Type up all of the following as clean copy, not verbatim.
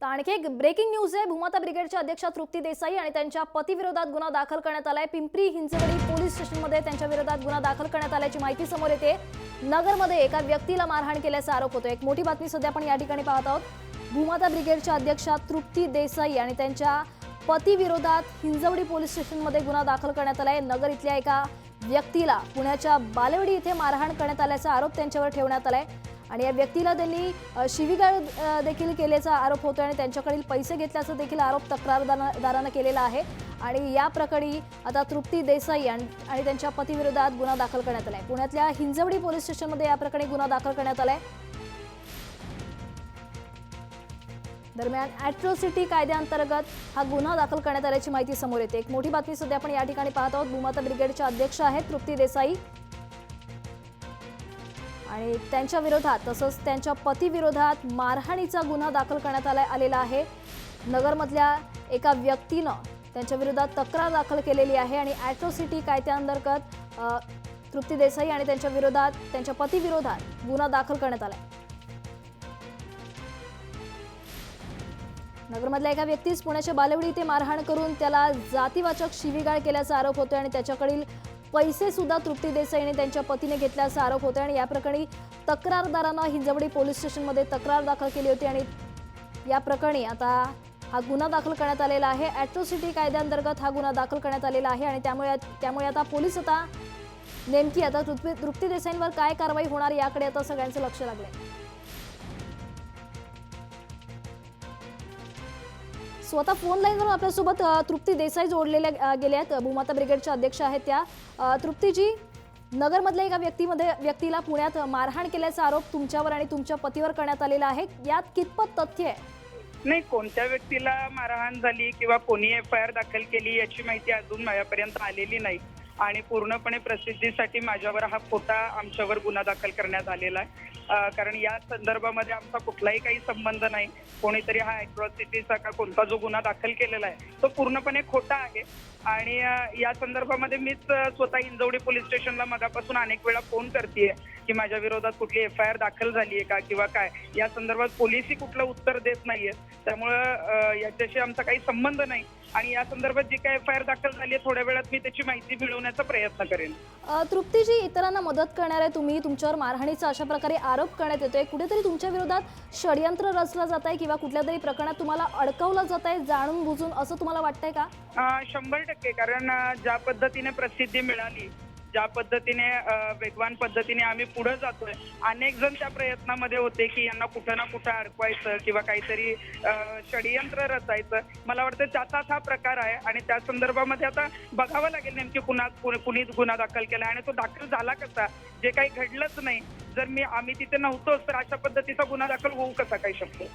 तर आणखी एक ब्रेकिंग न्यूज आहे। भूमाता ब्रिगेडच्या अध्यक्षा तृप्ती देसाई आणि त्यांच्या पतीविरोधात गुन्हा दाखल करण्यात आलाय। पिंपरी हिंजवडी पोलीस स्टेशनमध्ये त्यांच्या विरोधात गुन्हा दाखल करण्यात आल्याची माहिती समोर येते। नगरमध्ये एका व्यक्तीला मारहाण केल्याचा आरोप होतो। एक मोठी बातमी सध्या आपण या ठिकाणी पाहत आहोत। भूमाता ब्रिगेडच्या अध्यक्षा तृप्ती देसाई आणि त्यांच्या पतीविरोधात हिंजवडी पोलीस स्टेशनमध्ये गुन्हा दाखल करण्यात आलाय। नगर इथल्या एका व्यक्तीला पुण्याच्या बालेवाडी इथे मारहाण करण्यात आल्याचा आरोप त्यांच्यावर ठेवण्यात आलाय आणि या व्यक्तीला त्यांनी शिवीगाळ देखील केल्याचा आरोप होतो आणि त्यांच्याकडील पैसे घेतल्याचा देखील आरोप तक्रारदाराने केलेला आहे। आणि या प्रकरणी आता तृप्ती देसाई आणि त्यांच्या पतीविरोधात गुन्हा दाखल करण्यात आलाय। पुण्यातल्या हिंजवडी पोलीस स्टेशनमध्ये या प्रकरणी गुन्हा दाखल करण्यात आलाय। दरम्यान ॲट्रॉसिटी कायद्याअंतर्गत हा गुन्हा दाखल करण्यात आल्याची माहिती समोर येते। एक मोठी बातमी सध्या आपण या ठिकाणी पाहत आहोत। भूमाता ब्रिगेडच्या अध्यक्ष आहेत तृप्ती देसाई आणि त्यांच्या विरोधात तसंच त्यांच्या पतीविरोधात मारहाणीचा गुन्हा दाखल करण्यात आलेला आहे। नगरमधल्या एका व्यक्तीनं त्यांच्या विरोधात तक्रार दाखल केलेली आहे आणि ॲट्रॉसिटी कायद्याअंतर्गत तृप्ती देसाई आणि त्यांच्या विरोधात त्यांच्या पतीविरोधात गुन्हा दाखल करण्यात आलाय। नगरमधल्या एका व्यक्तीस पुण्याच्या बालेवाडी इथे मारहाण करून त्याला जातीवाचक शिवीगाळ केल्याचा आरोप होतो आणि त्याच्याकडील पैसे सुद्धा तृप्ती देसाई आणि त्यांच्या पतीने घेतल्याचा आरोप होतो आणि या प्रकरणी तक्रारदारांना हिंजवडी पोलीस स्टेशनमध्ये तक्रार दाखल केली होती आणि या प्रकरणी आता हा गुन्हा दाखल करण्यात आलेला आहे। ॲट्रॉसिटी कायद्याअंतर्गत हा गुन्हा दाखल करण्यात आलेला आहे आणि त्यामुळे आता पोलीस आता नेमकी आता तृप्ती देसाईंवर काय कारवाई होणार याकडे आता सगळ्यांचं लक्ष लागलंय। स्वतः फोन लाईनवरून आपल्यासोबत तृप्ती देसाई जोडलेल्या गेल्या आहेत। भूमाता ब्रिगेडच्या अध्यक्ष आहेत त्या। तृप्तीजी, नगरमधल्या एका व्यक्तीला पुण्यात मारहाण केल्याचा आरोप तुमच्यावर आणि तुमच्या पतीवर करण्यात आलेला आहे। यात कितपत तथ्य आहे? नाही, कोणत्या व्यक्तीला मारहाण झाली किंवा कोणी एफआयआर दाखल केली याची माहिती अजून माझ्यापर्यंत आलेली नाही आणि पूर्णपणे प्रसिद्धीसाठी माझ्यावर हा खोटा आमच्यावर गुन्हा दाखल करण्यात आलेला आहे। कारण या संदर्भामध्ये आमचा कुठलाही काही संबंध नाही। कोणीतरी हा ॲट्रॉसिटीचा का कोणता जो गुन्हा दाखल केलेला आहे तो पूर्णपणे खोटा आहे आणि या संदर्भामध्ये मीच स्वतः हिंजवडी पोलीस स्टेशनला मगापासून अनेक वेळा फोन करतेय की माझ्या विरोधात कुठली एफआयआर दाखल झाली आहे का किंवा काय। या संदर्भात पोलिसही कुठलं उत्तर देत नाहीये, त्यामुळं याच्याशी आमचा काही संबंध नाही आणि या संदर्भात जी काही एफआयआर दाखल झाली आहे थोड्या वेळात मी त्याची माहिती मिळवण्याचा प्रयत्न करेन। तृप्तीजी, इतरांना मदत करणारे तुम्ही, तुमच्यावर मारहाणीचा अशा प्रकारे आरोप करण्यात येतोय, कुठेतरी तुमच्या विरोधात षडयंत्र रचलं जात आहे किंवा कुठल्या तरी प्रकरणात तुम्हाला अडकवलं जात आहे जाणून बुजून, असं तुम्हाला वाटतंय का? 100% कारण ज्या पद्धतीने प्रसिद्धी मिळाली, ज्या पद्धतीने वेगवान पद्धतीने आम्ही पुढे जातोय, अनेक जण त्या प्रयत्नामध्ये होते की यांना कुठं ना कुठं अडकवायचं किंवा काहीतरी षडयंत्र रचायचं। मला वाटतं त्याचाच हा प्रकार आहे आणि त्या संदर्भामध्ये आता बघावं लागेल नेमकी कुणी गुन्हा दाखल केला आणि तो दाखल झाला कसा। जे काही घडलंच नाही, जर आम्ही तिथे नव्हतोच तर अशा पद्धतीचा गुन्हा दाखल होऊ कसा काही शकतो?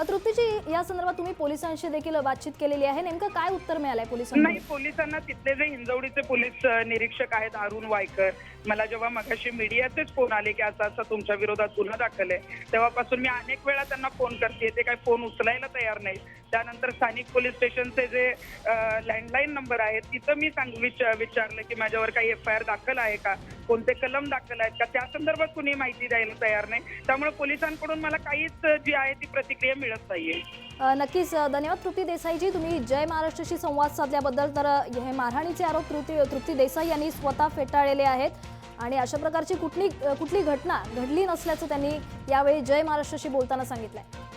तृप्तीजी, या संदर्भात तुम्ही पोलिसांशी देखील बातचीत केलेली आहे, नेमकं काय उत्तर मिळालंय पोलिसांना? नाही, पोलिसांना तिथले जे हिंजवडीचे पोलीस निरीक्षक आहेत अरुण वायकर, मला जेव्हा मगाशी मीडियाचेच फोन आले की असं तुमच्या विरोधात गुन्हा दाखल आहे, तेव्हापासून मी अनेक वेळा त्यांना फोन करते, ते काही फोन उचलायला तयार नाही। त्यानंतर स्थानिक पोलीस स्टेशनचे जे लँडलाईन नंबर आहेत तिथं मी विचारलं की माझ्यावर काही एफआयआर दाखल आहे का, कोणते कलम दाखल आहेत का, त्या संदर्भात कुणी माहिती द्यायला तयार नाही। त्यामुळे पोलिसांकडून मला काहीच जी आहे ती प्रतिक्रिया मिळत नाहीये। नक्कीच धन्यवाद तृप्ती देसाईजी, तुम्ही जय महाराष्ट्रशी संवाद साधल्याबद्दल। तर हे मारहाणीचे आरोप तृप्ती देसाई यांनी स्वतः फेटाळलेले आहेत आणि अशा प्रकारची कुठली घटना घडली नसल्याचं त्यांनी यावेळी जय महाराष्ट्रशी बोलताना सांगितलंय।